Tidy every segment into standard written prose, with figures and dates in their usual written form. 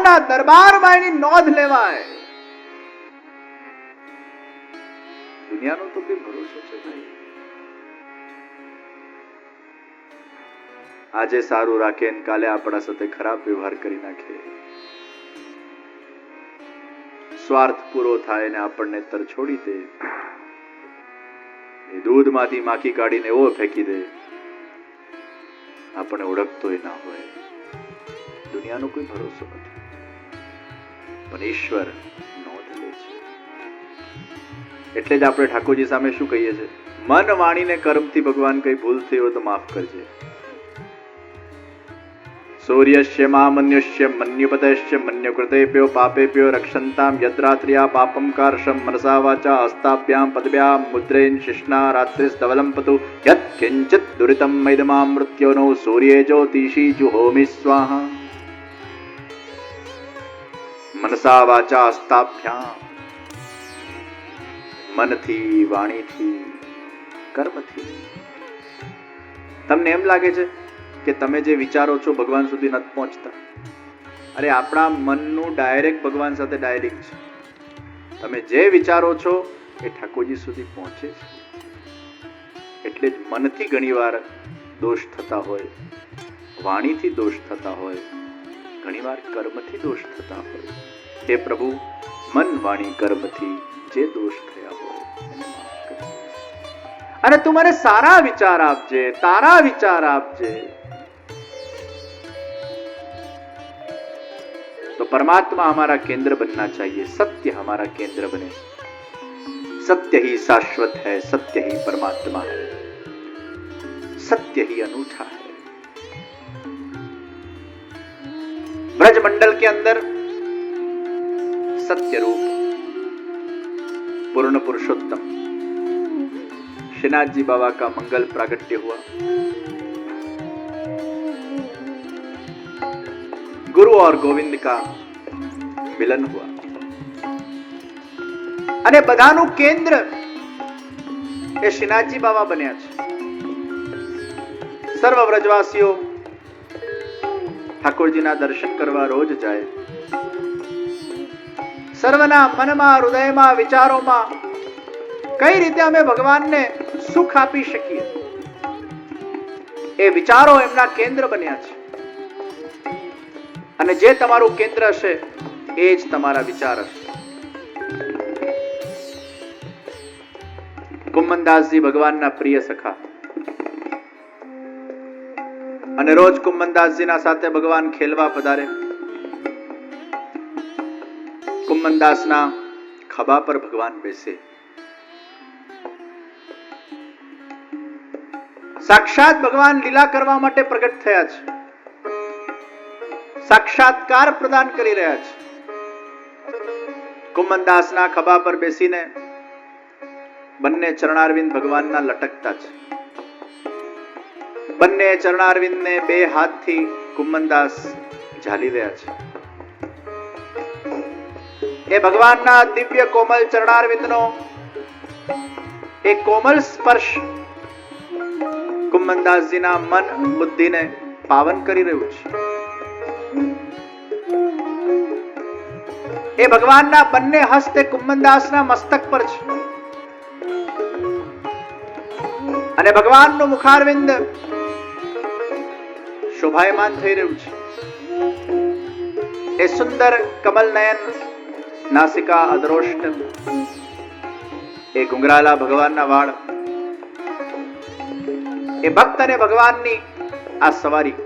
ભગવાનના દરબારમાં એની નોંધ લેવાય. દુનિયાનો તો કઈ ભરોસો છે ભાઈ? આજે સારું રાખે ને કાલે આપણા સાથે ખરાબ વ્યવહાર કરી નાખે. સ્વાર્થ પૂરો થાય ને આપણને તરછોડી દે. એ દૂધમાંથી માખી કાઢીને એવો ફેંકી દે, આપણે ઓળખતોય ના હોય. દુનિયાનો કોઈ ભરોસો નથી, પણ ઈશ્વર નોંધ લે છે. એટલે જ આપણે ઠાકોરજી સામે શું કહીએ છીએ? મન વાણીને કર્મથી ભગવાન કઈ ભૂલ થઈ હોય તો માફ કરજે. સૂર્યસ્ય મામન્યુષ્ય મન્યુપતયશ્ચ મન્યુકૃતેભ્યો પાપેભ્યો રક્ષંતામ યદ્રાત્ર્યા પાપમ કાર્ષમ મનસા વાચા હસ્તાભ્યામ પદભ્યામ મુદ્રેન શિષ્ણા રાત્રિસ્ધવલમ પતુ યત્ કિંચિત દુરિતમ મૈદમામૃત્યોનો સૂર્યે જ્યોતિષી જુહોમિ સ્વાહા. મનસા વાચા હસ્તાભ્યામ, મનથી, વાણીથી, કર્મથી. તમને એમ લાગે છે કે તમે જે વિચારો છો ભગવાન સુધી નથી પહોંચતા? અરે આપણા મનનું ડાયરેક્ટ ભગવાન સાથે ડાયરેક્ટ છે. તમે જે વિચારો છો એ ઠાકોરજી સુધી પહોંચે છે. એટલે જ મનથી ઘણીવાર દોષ થતા હોય, વાણીથી દોષ થતા હોય, ઘણીવાર કર્મથી દોષ થતા હોય. હે પ્રભુ, મન વાણી કર્મથી જે દોષ થયા હોય એને માફ કરજે. અને તું મને સારા વિચાર આપજે, તારા વિચાર આપજે. तो परमात्मा हमारा केंद्र बनना चाहिए. सत्य हमारा केंद्र बने. सत्य ही शाश्वत है, सत्य ही परमात्मा है, सत्य ही अनूठा है. ब्रज मंडल के अंदर सत्य रूप पूर्ण पुरुषोत्तम श्रीनाथ जी बाबा का मंगल प्रागट्य हुआ. गुरु और गोविंद का मिलन हुआ. અને બધાનું કેન્દ્ર એ શ્રીનાથજી બાબા બન્યા છે. સર્વ વ્રજવાસીઓ ઠાકોરજીના દર્શન કરવા રોજ જાય. સર્વના મનમાં, હૃદયમાં, વિચારોમાં કઈ રીતે અમે ભગવાનને સુખ આપી શકીએ એ વિચારો એમના કેન્દ્ર બન્યા છે. અને જે તમારું કેન્દ્ર હશે એ જ તમારા વિચાર હશે. કુમ્મનદાસજી ભગવાનના પ્રિય સખા, અને રોજ કુમ્મનદાસજીના સાથે ભગવાન ખેલવા પધારે. કુમ્મનદાસના ખભા પર ભગવાન બેસે. સાક્ષાત ભગવાન લીલા કરવા માટે પ્રગટ થયા છે. સાક્ષાત્કાર પ્રદાન કરી રહ્યા છે. કુમ્મનદાસના ખભા પર બેસીને બંને ચરણારવિંદ ભગવાનના લટકતા છે. બંને ચરણારવિંદને બે હાથથી કુમ્મનદાસ ઝાલી રહ્યા છે. એ ભગવાનના દિવ્ય કોમલ ચરણારવિંદનો એક કોમલ સ્પર્શ કુમ્મનદાસજીના મન, બુદ્ધિને પાવન કરી રહ્યું છે. એ ભગવાનના બંને હસ્ત કુમ્મનદાસના મસ્તક પર છે. અને ભગવાનનું મુખારવિંદ શોભાયમાન થઈ રહ્યું છે. એ સુંદર કમલ નયન, નાસિકા અદ્રોષ્ટ, એ ઘુંઘરાલા ભગવાનના વાળ, એ ભક્ત અને ભગવાનની આ સવારી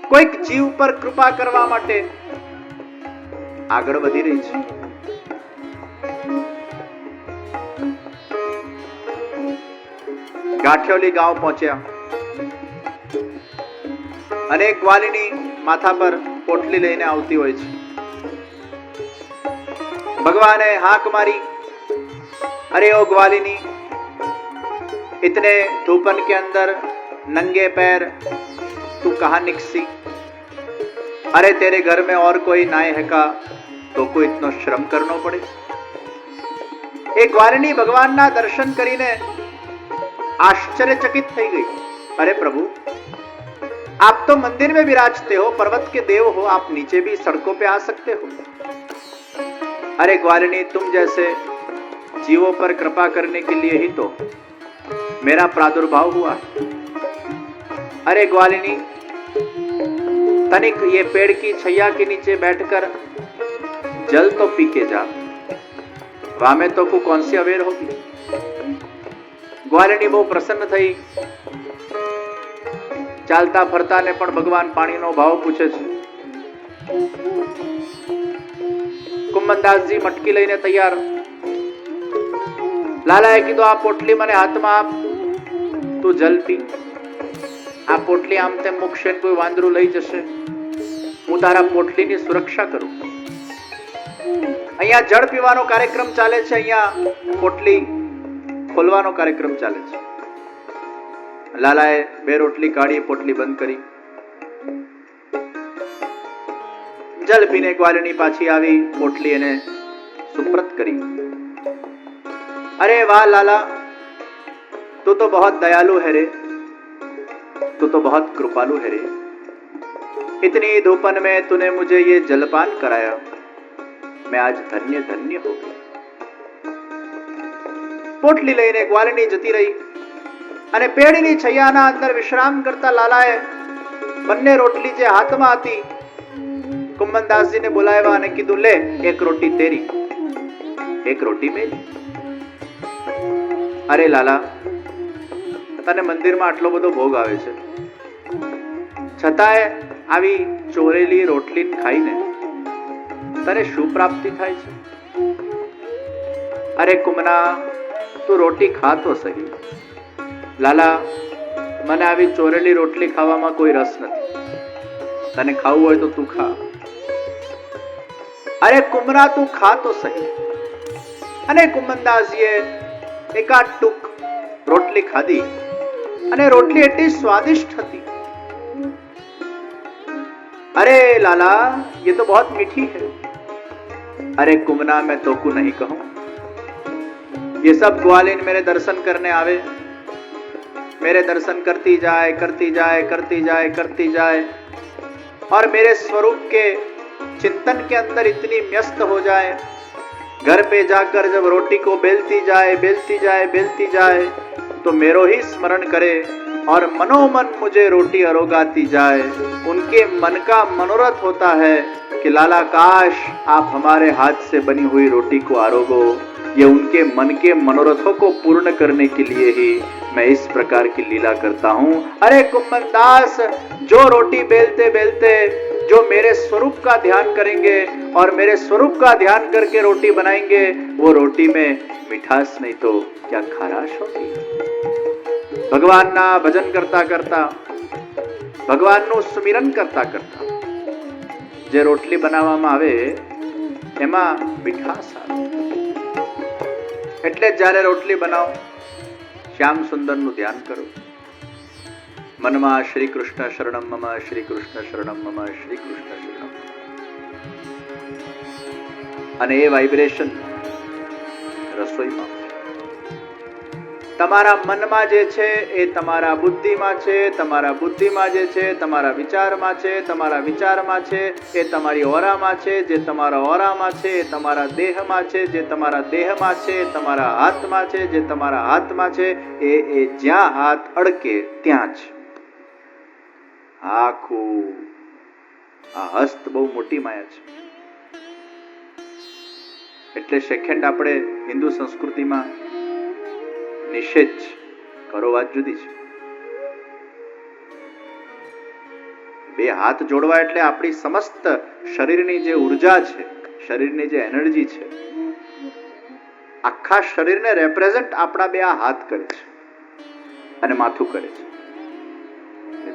કોઈક જીવ પર કૃપા કરવા માટે આગળ વધી રહી છે. ગાંઠિયોલી ગાંવ પહોંચ્યા અને એક ગ્વાલીની માથા પર પોટલી લઈને આવતી હોય છે. ભગવાને હાક મારી, અરે ओ ग्वालिनी, इतने धूपन के अंदर नंगे पैर तू कहाँ निकसी? अरे तेरे घर में और कोई नाय है का तो को इतना श्रम करना पड़े? एक ग्वालिनी भगवानना दर्शन કરીને આશ્ચર્યચકિત થઈ ગઈ. અરે પ્રભુ, आप तो मंदिर में विराजते हो, पर्वत के देव हो, आप नीचे भी सड़कों पे आ सकते हो। अरे ग्वालिनी, तुम जैसे जीवों पर कृपा करने के लिए ही तो मेरा प्रादुर्भाव हुआ। अरे ग्वालिनी, तनिक ये पेड़ की छैया के नीचे बैठकर जल तो पी के जा, वहां में तो कौन सी अवेर होगी। ग्वालिनी बહુ પ્રસન્ન થઈ। ચાલતા ફરતા ને પણ ભગવાન પાણીનો ભાવ પૂછે છે। કુંમનદાસજી મટકી લઈને તૈયાર। લાલાએ કીધું આ પોટલી મને હાથમાં આપ, તું જલ પી। આ પોટલી આમ તેમ મૂકશે ને કોઈ વાંદરું લઈ જશે, હું તારા પોટલીની સુરક્ષા કરું। અહીંયા જળ પીવાનો કાર્યક્રમ ચાલે છે, અહીંયા પોટલી ખોલવાનો કાર્યક્રમ ચાલે છે। લાલાએ બે રોટલી કાઢી, પોટલી બંધ કરી, જલ પીને ગ્વાલિની પાછી આવી, પોટલી એને સુપ્રત કરી। अरे वाह लाला, तू तो बहुत दयालु है रे, तू तो बहुत कृपालु है रे। इतनी धूपन में तूने मुझे ये जलपान कराया, मैं आज धन्य धन्य हो गई। पोटली लईने ग्वालिनी जती रही અને પેડીની છૈયાના અંદર વિશ્રામ કરતા લાલાએ બંને રોટલી જે હાથમાં હતી કુંમનદાસજીને બોલાવ્યા અને કીધું, લે એક રોટી તેરી, એક રોટી મેરી। અરે લાલા, તને મંદિરમાં આટલો બધો ભોગ આવે છે, છતાંય આવી ચોરેલી રોટલી ખાઈને તને શું પ્રાપ્તિ થાય છે? અરે કુમના, તું રોટી ખા તો સહી। લાલા, મને આવી ચોરેલી રોટલી ખાવામાં કોઈ રસ નથી, તને ખાવું હોય તો તું ખા। અરે કુમરા, તું ખા તો સહી। અને કુંમનદાસજીએ એકાદ ટૂંક રોટલી ખાધી અને રોટલી એટલી સ્વાદિષ્ટ હતી। अरे लाला, ये तो बहुत मीठी है। अरे कुमना, मैं तोकू नहीं कहूं, ये सब ग्वालिन मेरे दर्शन करने आवे, मेरे दर्शन करती जाए करती जाए करती जाए करती जाए और मेरे स्वरूप के चिंतन के अंदर इतनी व्यस्त हो जाए, घर पे जाकर जब रोटी को बेलती जाए बेलती जाए बेलती जाए तो मेरो ही स्मरण करे और मनोमन मुझे रोटी अरोगाती जाए। उनके मन का मनोरथ होता है कि लाला, काश आप हमारे हाथ से बनी हुई रोटी को आरोगो। ये उनके मन के मनोरथों को पूर्ण करने के लिए ही मैं इस प्रकार की लीला करता हूँ। अरे कुंमनदास, जो रोटी बेलते बेलते जो मेरे स्वरूप का ध्यान करेंगे और मेरे स्वरूप का ध्यान करके रोटी बनाएंगे, वो रोटी में मिठास नहीं तो क्या खाराश होगी। भगवान ना भजन करता करता, भगवान નું સુમિરન કરતા કરતા જે રોટલી બનાવવામાં આવે એમાં મીઠાશ આવે। એટલે જ્યારે રોટલી બનાવો, શ્યામ સુંદરનું ध्यान करो। મનમાં શ્રી કૃષ્ણ શરણમ મમ, શ્રી કૃષ્ણ શરણમ મમ, શ્રી કૃષ્ણ શરણમ। અને એ વાઇબ્રેશન રસોઈમાં તમારા મનમાં જે છે એ તમારા બુદ્ધિમાં છે, તમારા બુદ્ધિમાં જે છે તમારા વિચારમાં છે, તમારા વિચારમાં છે એ તમારી ઓરામાં છે, જે તમારા ઓરામાં છે એ તમારા દેહમાં છે, જે તમારા દેહમાં છે એ તમારા હાથમાં છે, જે તમારા હાથમાં છે એ જ્યાં હાથ અડકે ત્યાં જ આખું આ હસ્ત બહુ મોટી માયા છે। એટલે સેકન્ડ આપણે હિન્દુ સંસ્કૃતિમાં નિષેધ કરો, વાત જુદી છે। બે હાથ જોડવા એટલે આપણી સમસ્ત શરીરની જે ઉર્જા છે, શરીરની જે એનર્જી છે, આખા શરીરને રેપ્રેઝન્ટ આપણા બે આ હાથ કરે છે અને માથું કરે છે।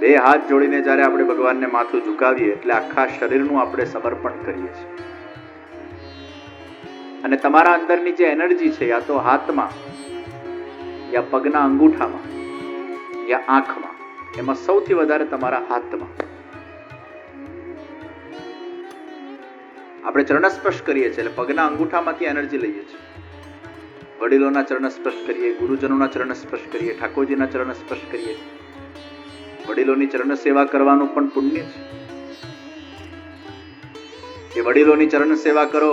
બે હાથ જોડીને જ્યારે આપણે ભગવાનને માથું ઝુકાવીએ એટલે આખા શરીરનું આપણે સમર્પણ કરીએ છીએ। અને તમારા અંદરની જે એનર્જી છે, યા તો હાથમાં, या पगना अंगूठाમાં, या आंखમાં, એમાં સૌથી વધારે તમારા હાથમાં। આપણે ચરણસ્પર્શ કરીએ છીએ એટલે પગના અંગૂઠામાંથી એનર્જી લઈએ છીએ। વડીલોના ચરણસ્પર્શ કરીએ, ગુરુજનોના ચરણસ્પર્શ કરીએ, ઠાકોરજીના ચરણસ્પર્શ કરીએ। વડીલોની ચરણ સેવા કરવાનું પણ પુણ્ય છે. એ વડીલોની ચરણ સેવા કરો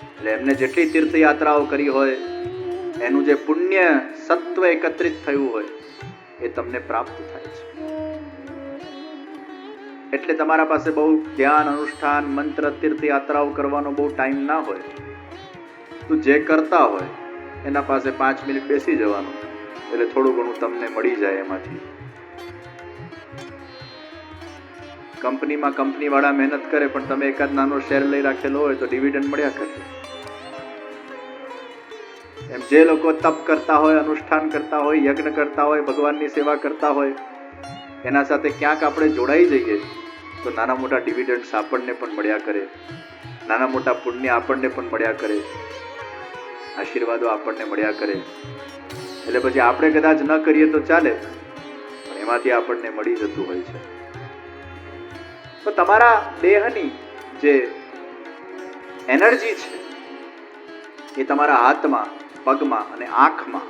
એટલે એમને જેટલી તીર્થયાત્રાઓ કરી હોય એનું જે પુણ્ય સત્વ એકત્રિત થયું હોય એ તમને પ્રાપ્ત થાય છે. એટલે તમારા પાસે બહુ ધ્યાન, અનુષ્ઠાન, મંત્ર, તીર્થયાત્રાઓ કરવાનો બહુ ટાઈમ ના હોય તો જે કરતા હોય એના પાસે 5 મિનિટ બેસી જવાનું, એટલે થોડું ઘણું તમને મળી જાય એમાંથી. કંપનીમાં કંપનીવાળા મહેનત કરે પણ તમે એકાદ નાનો શેર લઈ રાખેલો હોય તો ડિવિડન્ડ મળ્યા કરે. એમ જે લોકો તપ કરતા હોય, અનુષ્ઠાન કરતા હોય, યજ્ઞ કરતા હોય, ભગવાનની સેવા કરતા હોય એના સાથે ક્યાંક આપણે જોડાઈ જઈએ તો નાના મોટા ડિવિડન્ડ્સ આપણને પણ મળ્યા કરે, નાના મોટા પુણ્ય આપણને પણ મળ્યા કરે, આશીર્વાદો આપણને મળ્યા કરે. એટલે પછી આપણે કદાચ ન કરીએ તો ચાલે પણ એમાંથી આપણને મળી જતું હોય છે. તો તમારા દેહની જે એનર્જી છે એ તમારા હાથમાં, પગમાં અને આંખમાં